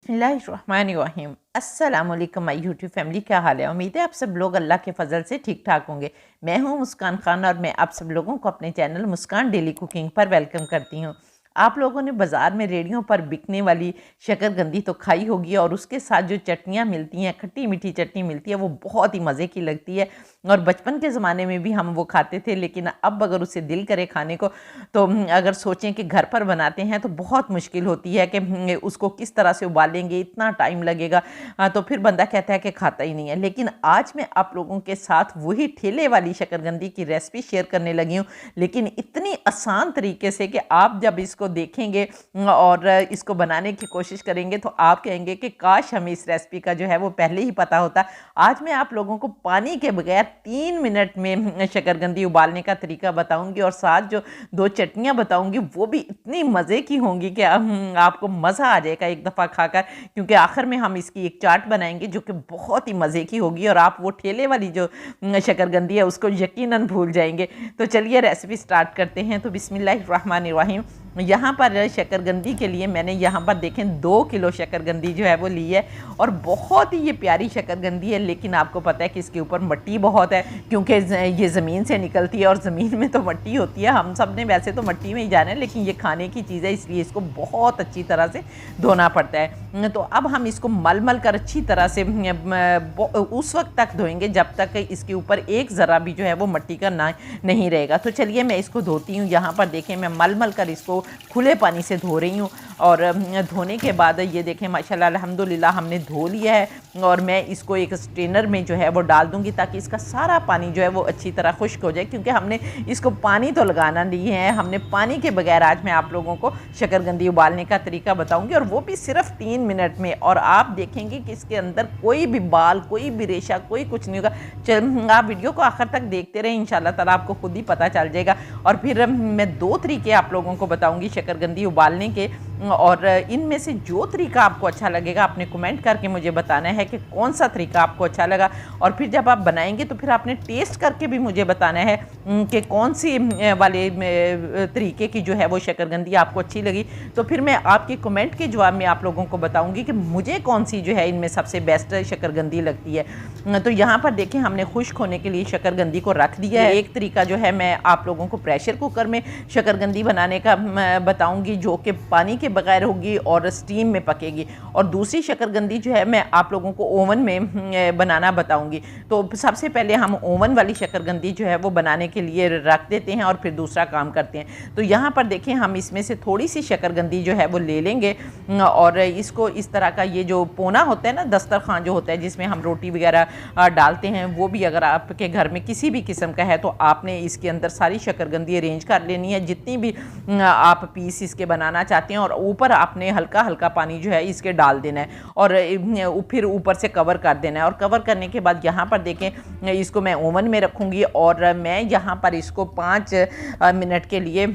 बिस्मिल्लाहिर्रहमानिर्रहीम। अस्सलाम वालेकुम माय यूट्यूब फैमिली, क्या हाल है। उम्मीद है आप सब लोग अल्लाह के फ़ज़ल से ठीक ठाक होंगे। मैं हूं मुस्कान खान और मैं आप सब लोगों को अपने चैनल मुस्कान डेली कुकिंग पर वेलकम करती हूं। आप लोगों ने बाज़ार में रेडियों पर बिकने वाली शकरकंदी तो खाई होगी और उसके साथ जो चटनियाँ मिलती हैं, खट्टी मीठी चटनी मिलती है, वो बहुत ही मज़े की लगती है। और बचपन के ज़माने में भी हम वो खाते थे, लेकिन अब अगर उसे दिल करे खाने को तो अगर सोचें कि घर पर बनाते हैं तो बहुत मुश्किल होती है कि उसको किस तरह से उबालेंगे, इतना टाइम लगेगा। तो फिर बंदा कहता है कि खाता ही नहीं है। लेकिन आज मैं आप लोगों के साथ वही ठेले वाली शकरकंदी की रेसिपी शेयर करने लगी हूँ, लेकिन इतनी आसान तरीके से कि आप जब इसको देखेंगे और इसको बनाने की कोशिश करेंगे तो आप कहेंगे कि काश हमें इस रेसिपी का जो है वो पहले ही पता होता। आज मैं आप लोगों को पानी के बगैर 3 मिनट में शकरकंदी उबालने का तरीका बताऊंगी और साथ जो 2 चटनियाँ बताऊंगी वो भी इतनी मज़े की होंगी कि आपको मज़ा आ जाएगा एक दफ़ा खाकर, क्योंकि आखिर में हम इसकी एक चाट बनाएंगे जो कि बहुत ही मज़े की होगी और आप वो ठेले वाली जो शकरकंदी है उसको यकीनन भूल जाएंगे। तो चलिए रेसिपी स्टार्ट करते हैं। तो बिस्मिल्लाहिर्रहमानिर्रहीम। यहाँ पर शकरकंदी के लिए मैंने यहाँ पर देखें 2 किलो शकरकंदी जो है वो ली है और बहुत ही ये प्यारी शकरकंदी है। लेकिन आपको पता है कि इसके ऊपर मिट्टी बहुत है, क्योंकि ये ज़मीन से निकलती है और ज़मीन में तो मिट्टी होती है। हम सब ने वैसे तो मिट्टी में ही जाना है, लेकिन ये खाने की चीज़ है इसलिए इसको बहुत अच्छी तरह से धोना पड़ता है। तो अब हम इसको मल मल कर अच्छी तरह से उस वक्त तक धोएंगे जब तक इसके ऊपर एक ज़रा भी जो है वो मिट्टी का ना नहीं रहेगा। तो चलिए मैं इसको धोती हूँ। यहाँ पर देखें मैं मल मल कर इसको खुले पानी से धो रही हूँ और धोने के बाद ये देखें माशाल्लाह अल्हम्दुलिल्लाह हमने धो लिया है और मैं इसको एक स्ट्रेनर में जो है वो डाल दूँगी ताकि इसका सारा पानी जो है वो अच्छी तरह खुश्क हो जाए, क्योंकि हमने इसको पानी तो लगाना नहीं है। हमने पानी के बगैर आज मैं आप लोगों को शकरकंदी उबालने का तरीका बताऊँगी और वो भी सिर्फ 3 मिनट में। और आप देखेंगे कि इसके अंदर कोई भी बाल, कोई भी रेशा, कोई कुछ नहीं होगा। आप वीडियो को आखिर तक देखते रहें, इंशाल्लाह ताला आपको खुद ही पता चल जाएगा। और फिर मैं 2 तरीके आप लोगों को बताऊँगी शकरकंदी उबालने के, और इनमें से जो तरीका आपको अच्छा लगेगा आपने कमेंट करके मुझे बताना है कि कौन सा तरीका आपको अच्छा लगा। और फिर जब आप बनाएंगे तो फिर आपने टेस्ट करके भी मुझे बताना है कि कौन सी वाले तरीके की जो है वो शकरकंदी आपको अच्छी लगी। तो फिर मैं आपके कमेंट के जवाब में आप लोगों को बताऊंगी कि मुझे कौन सी जो है इनमें सबसे बेस्ट शकरकंदी लगती है। तो यहाँ पर देखें हमने खुश्क होने के लिए शकरकंदी को रख दिया है। एक तरीका जो है मैं आप लोगों को प्रेशर कुकर में शकरकंदी बनाने का बताऊंगी जो कि पानी के बगैर होगी और स्टीम में पकेगी, और दूसरी शकरकंदी जो है मैं आप लोगों को ओवन में बनाना बताऊंगी। तो सबसे पहले हम ओवन वाली शकरकंदी जो है वो बनाने के लिए रख देते हैं और फिर दूसरा काम करते हैं। तो यहाँ पर देखें हम इसमें से थोड़ी सी शकरकंदी जो है वो ले लेंगे और इसको इस तरह का ये जो पोना होता है ना, दस्तरखान जो होता है जिसमें हम रोटी वगैरह डालते हैं, वो भी अगर आपके घर में किसी भी किस्म का है तो आपने इसके अंदर सारी शकरकंदी अरेंज कर लेनी है, जितनी भी आप पीस इसके बनाना चाहते हैं, और ऊपर आपने हल्का हल्का पानी जो है इसके डाल देना है और फिर ऊपर से कवर कर देना है। और कवर करने के बाद यहाँ पर देखें इसको मैं ओवन में रखूँगी और मैं यहाँ पर इसको 5 मिनट के लिए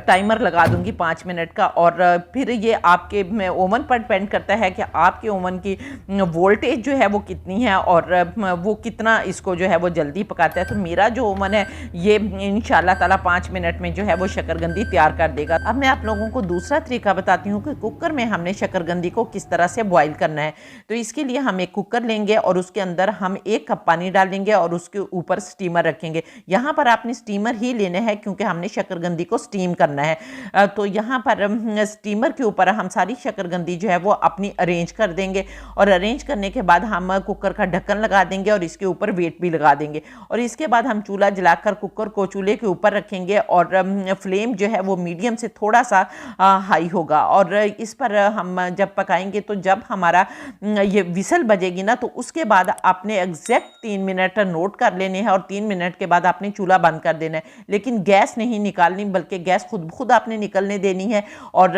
टाइमर लगा दूँगी 5 मिनट का। और फिर ये आपके ओवन पर डिपेंड करता है कि आपके ओवन की वोल्टेज जो है वो कितनी है और वो कितना इसको जो है वो जल्दी पकाता है। तो मेरा जो ओवन है ये इंशाल्लाह ताला 5 मिनट में जो है वो शकरकंदी तैयार कर देगा। अब मैं आप लोगों को दूसरा तरीका बताती हूँ कि कुकर में हमने शकरकंदी को किस तरह से बॉईल करना है। तो इसके लिए हम एक कुकर लेंगे और उसके अंदर हम 1 कप पानी डालेंगे और उसके ऊपर स्टीमर रखेंगे। यहाँ पर आपने स्टीमर ही लेना है क्योंकि हमने शकरकंदी को स्टीम करना है। तो यहाँ पर स्टीमर के ऊपर हम सारी शकरकंदी जो है वो अपनी अरेंज कर देंगे और अरेंज करने के बाद हम कुकर का ढक्कन लगा देंगे और इसके ऊपर वेट भी लगा देंगे। और इसके बाद हम चूल्हा जलाकर कुकर को चूल्हे के ऊपर रखेंगे और फ्लेम जो है वो मीडियम से थोड़ा सा हाई होगा। और इस पर हम जब पकाएंगे तो जब हमारा ये विसल बजेगी ना तो उसके बाद आपने एग्जैक्ट 3 मिनट नोट कर लेने हैं और 3 मिनट के बाद आपने चूल्हा बंद कर देना है। लेकिन गैस नहीं निकालनी, बल्कि गैस खुद आपने निकलने देनी है। और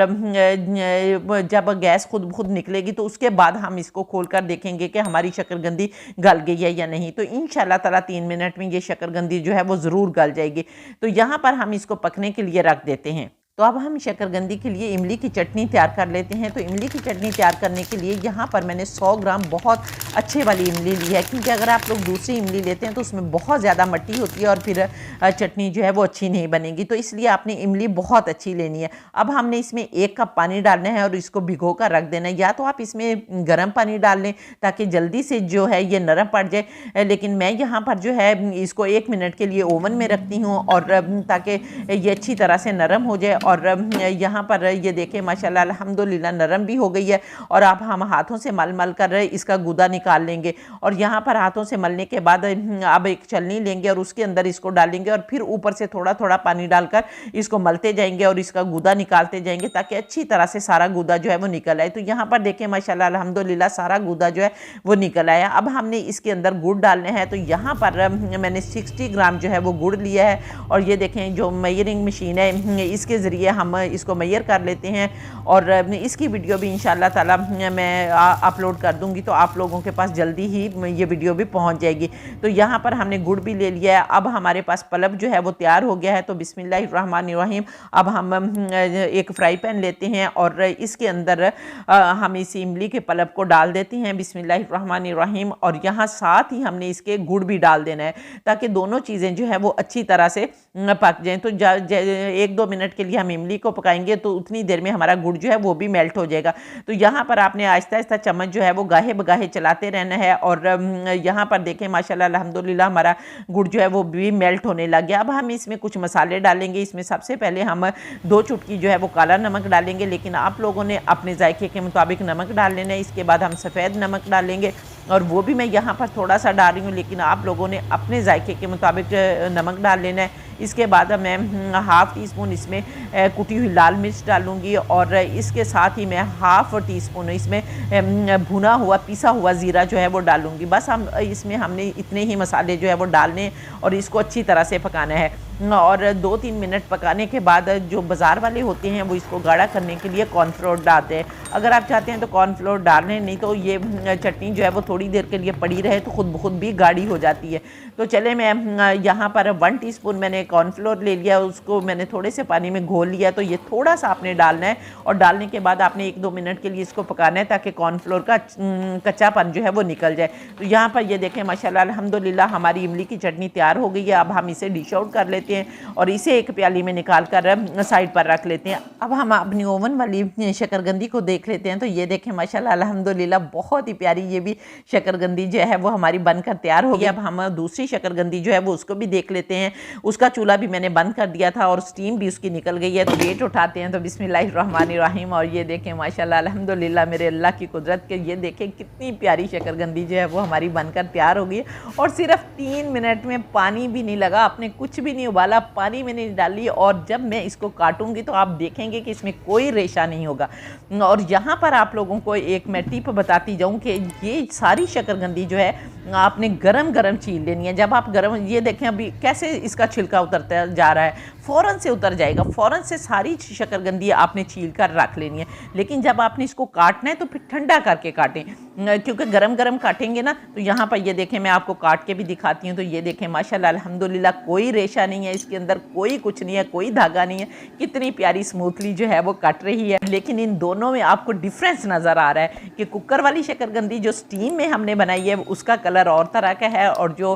जब गैस खुद निकलेगी तो उसके बाद हम इसको खोल कर देखेंगे कि हमारी शकरकंदी गल गई है या नहीं। तो इंशाल्लाह ताला 3 मिनट में ये शकरकंदी जो है वो ज़रूर गल जाएगी। तो यहाँ पर हम इसको पकने के लिए रख देते हैं। तो अब हम शकरकंदी के लिए इमली की चटनी तैयार कर लेते हैं। तो इमली की चटनी तैयार करने के लिए यहाँ पर मैंने 100 ग्राम बहुत अच्छे वाली इमली ली है, क्योंकि अगर आप लोग दूसरी इमली लेते हैं तो उसमें बहुत ज़्यादा मट्टी होती है और फिर चटनी जो है वो अच्छी नहीं बनेगी। तो इसलिए आपने इमली बहुत अच्छी लेनी है। अब हमने इसमें 1 कप पानी डालना है और इसको भिगो कर रख देना है। या तो आप इसमें गर्म पानी डाल लें ताकि जल्दी से जो है ये नरम पड़ जाए, लेकिन मैं यहाँ पर जो है इसको 1 मिनट के लिए ओवन में रखती हूँ और ताकि ये अच्छी तरह से नरम हो जाए। और यहाँ पर ये देखें माशाल्लाह अल्हम्दुलिल्लाह नरम भी हो गई है। और अब हम हाथों से मल मल कर इसका गूदा निकाल लेंगे। और यहाँ पर हाथों से मलने के बाद अब एक छलनी लेंगे और उसके अंदर इसको डालेंगे और फिर ऊपर से थोड़ा थोड़ा पानी डालकर इसको मलते जाएंगे और इसका गूदा निकालते जाएंगे ताकि अच्छी तरह से सारा गूदा जो है वो निकल आए। तो यहाँ पर देखें माशाल्लाह अल्हम्दुलिल्लाह सारा गूदा जो है वो निकल आया। अब हमने इसके अंदर गुड़ डालने हैं। तो यहाँ पर मैंने 60 ग्राम जो है वो गुड़ लिया है और ये देखें जो मेजरिंग मशीन है इसके ज़रिए हम इसको मेजर कर लेते हैं। और इसकी वीडियो भी इंशाल्लाह ताला मैं अपलोड कर दूंगी, तो आप लोगों के पास जल्दी ही ये वीडियो भी पहुंच जाएगी। तो यहाँ पर हमने गुड़ भी ले लिया है। अब हमारे पास पलब जो है वो तैयार हो गया है। तो बिस्मिल्लाहिर्रहमानिर्रहीम अब हम एक फ्राई पैन लेते हैं और इसके अंदर हम इस इमली के पलब को डाल देते हैं बिस्मिल्लाहिर्रहमानिर्रहीम। और यहाँ साथ ही हमने इसके गुड़ भी डाल देना है ताकि दोनों चीज़ें जो है वो अच्छी तरह से पक जाएँ। तो 1-2 मिनट के लिए हम इमली को पकाएंगे तो उतनी देर में हमारा गुड़ जो है वो भी मेल्ट हो जाएगा। तो यहाँ पर आपने आहिस्ता आहिस्ता चम्मच जो है वो गाहे बगाहे चलाते रहना है। और यहाँ पर देखें माशाल्लाह अल्हम्दुलिल्लाह हमारा गुड़ जो है वो भी मेल्ट होने लग गया। अब हम इसमें कुछ मसाले डालेंगे। इसमें सबसे पहले हम 2 चुटकी जो है वो काला नमक डालेंगे, लेकिन आप लोगों ने अपने जायके के मुताबिक नमक डाल लेना है। इसके बाद हम सफ़ेद नमक डालेंगे और वो भी मैं यहाँ पर थोड़ा सा डाल रही हूँ, लेकिन आप लोगों ने अपने जायके के मुताबिक नमक डाल लेना है। इसके बाद मैं हाफ़ टी स्पून इसमें कुटी हुई लाल मिर्च डालूँगी और इसके साथ ही मैं हाफ़ टी स्पून इसमें भुना हुआ पिसा हुआ ज़ीरा जो है वो डालूँगी। बस हम इसमें हमने इतने ही मसाले जो है वो डालने और इसको अच्छी तरह से पकाना है। और 2-3 मिनट पकाने के बाद जो बाज़ार वाले होते हैं वो इसको गाढ़ा करने के लिए कॉर्नफ्लोर डालते हैं। अगर आप चाहते हैं तो कॉर्नफ्लोर डालें, नहीं तो ये चटनी जो है वो थोड़ी देर के लिए पड़ी रहे तो खुद ब खुद भी गाढ़ी हो जाती है। तो चले मैं यहाँ पर 1 टीस्पून मैंने कॉर्नफ्लोर ले लिया, उसको मैंने थोड़े से पानी में घोल लिया। तो ये थोड़ा सा आपने डालना है और डालने के बाद आपने 1-2 मिनट के लिए इसको पकाना है ताकि कॉर्नफ्लोर का कच्चापन जो है वो निकल जाए। तो यहाँ पर ये देखें माशाल्लाह अल्हम्दुलिल्लाह हमारी इमली की चटनी तैयार हो गई है। अब हम इसे डिश आउट कर लेते हैं और इसे एक प्याली में निकाल कर साइड पर रख लेते हैं। अब हम अपनी ओवन वाली शकरकंदी को देख लेते हैं। तो ये देखें माशाल्लाह अल्हम्दुलिल्लाह बहुत ही प्यारी ये भी शकरकंदी जो है वो हमारी बनकर तैयार हो गई। अब हम दूसरी शकरकंदी जो है वो उसको भी देख लेते हैं। उसका चूल्हा भी मैंने बंद कर दिया था और स्टीम भी उसकी निकल गई है। तो वेट उठाते हैं। तो बिस्मिल्लाहिर्रहमानिर्रहीम और ये देखें माशाल्लाह अल्हम्दुलिल्लाह मेरे अल्लाह की कुदरत के ये देखें कितनी प्यारी शकरकंदी जो है वो हमारी बनकर तैयार हो गई और सिर्फ 3 मिनट में पानी भी नहीं लगा, आपने कुछ भी नहीं उबाला, पानी में नहीं डाली। और जब मैं इसको काटूंगी तो आप देखेंगे कि इसमें कोई रेशा नहीं होगा। और यहाँ पर आप लोगों को एक मैं टिप बताती जाऊँ कि ये सारी शकरकंदी जो है आपने गरम गरम छील लेनी है। जब आप गरम, ये देखें अभी कैसे इसका छिलका उतरता जा रहा है, फ़ौरन से उतर जाएगा। फ़ौरन से सारी शकरकंदी आपने छील कर रख लेनी है। लेकिन जब आपने इसको काटना है तो फिर ठंडा करके काटें, क्योंकि गरम गरम काटेंगे ना। तो यहाँ पर ये देखें मैं आपको काट के भी दिखाती हूँ। तो ये देखें माशाल्लाह अल्हम्दुलिल्लाह कोई रेशा नहीं है इसके अंदर, कोई कुछ नहीं है, कोई धागा नहीं है। कितनी प्यारी स्मूथली जो है वो कट रही है। लेकिन इन दोनों में आपको डिफरेंस नज़र आ रहा है कि कुकर वाली शकरकंदी जो स्टीम में हमने बनाई है उसका कलर और तरह का है और जो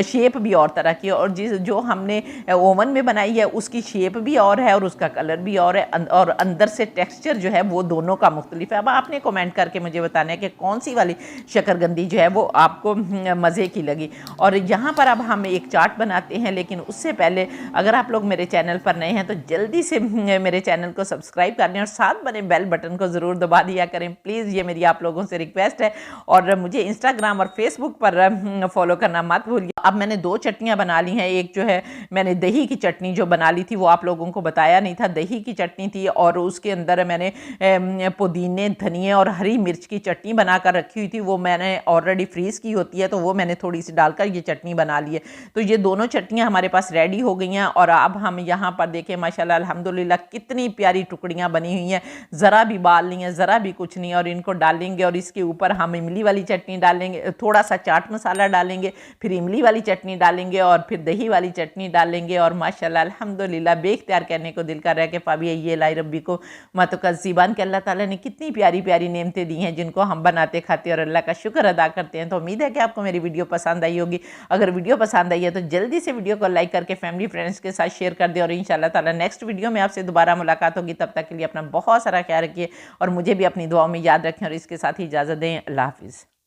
शेप भी और तरह की है, और जो हमने ओवन में बनाई है उसकी शेप भी और है और उसका कलर भी और है और अंदर से टेक्सचर जो है वो दोनों का मुख्तलिफ है। अब आपने कमेंट करके मुझे बताना है कि कौन सी वाली शकरकंदी जो है वो आपको मज़े की लगी। और यहाँ पर अब हम एक चाट बनाते हैं, लेकिन उससे पहले अगर आप लोग मेरे चैनल पर नए हैं तो जल्दी से मेरे चैनल को सब्सक्राइब कर लें और साथ बने बेल बटन को ज़रूर दबा दिया करें प्लीज़, ये मेरी आप लोगों से रिक्वेस्ट है। और मुझे इंस्टाग्राम और फेसबुक पर फॉलो करना मत भूलिए। अब मैंने 2 चटनियाँ बना ली हैं। एक जो है मैंने दही की चटनी जो बना ली थी वो आप लोगों को बताया नहीं था, दही की चटनी थी और उसके अंदर मैंने पुदीने, धनिए और हरी मिर्च की चटनी बनाकर रखी हुई थी। वो मैंने ऑलरेडी फ्रीज़ की होती है तो वो मैंने थोड़ी सी डालकर ये चटनी बना ली है। तो ये दोनों चटनियाँ हमारे पास रेडी हो गई हैं। और अब हम यहाँ पर देखें माशाल्लाह अल्हम्दुलिल्लाह कितनी प्यारी टुकड़ियाँ बनी हुई हैं, ज़रा भी बाल नहीं है, ज़रा भी कुछ नहीं। और इनको डालेंगे और इसके ऊपर हम इमली वाली चटनी डालेंगे, थोड़ा सा चाट मसाला डालेंगे, फिर इमली वाली चटनी डालेंगे और फिर दही वाली चटनी डालेंगे और माशाल्लाह अल्हम्दुलिल्लाह बेख्तियार कहने को दिल कर रहा है कि पाबी ये लाई रब्बी को मतकज़्ज़िबान कि अल्लाह ताला ने कितनी प्यारी प्यारी नेमतें दी हैं जिनको हम बनाते खाते और अल्लाह का शुक्र अदा करते हैं। तो उम्मीद है कि आपको मेरी वीडियो पसंद आई होगी। अगर वीडियो पसंद आई है तो जल्दी से वीडियो को लाइक करके फैमिली फ्रेंड्स के साथ शेयर कर दें और इंशाल्लाह ताला नेक्स्ट वीडियो में आपसे दोबारा मुलाकात होगी। तब तक के लिए अपना बहुत सारा ख्याल रखिए और मुझे भी अपनी दुआओं में याद रखें और इसके साथ ही इजाज़त दें। अल्लाह हाफ़िज़।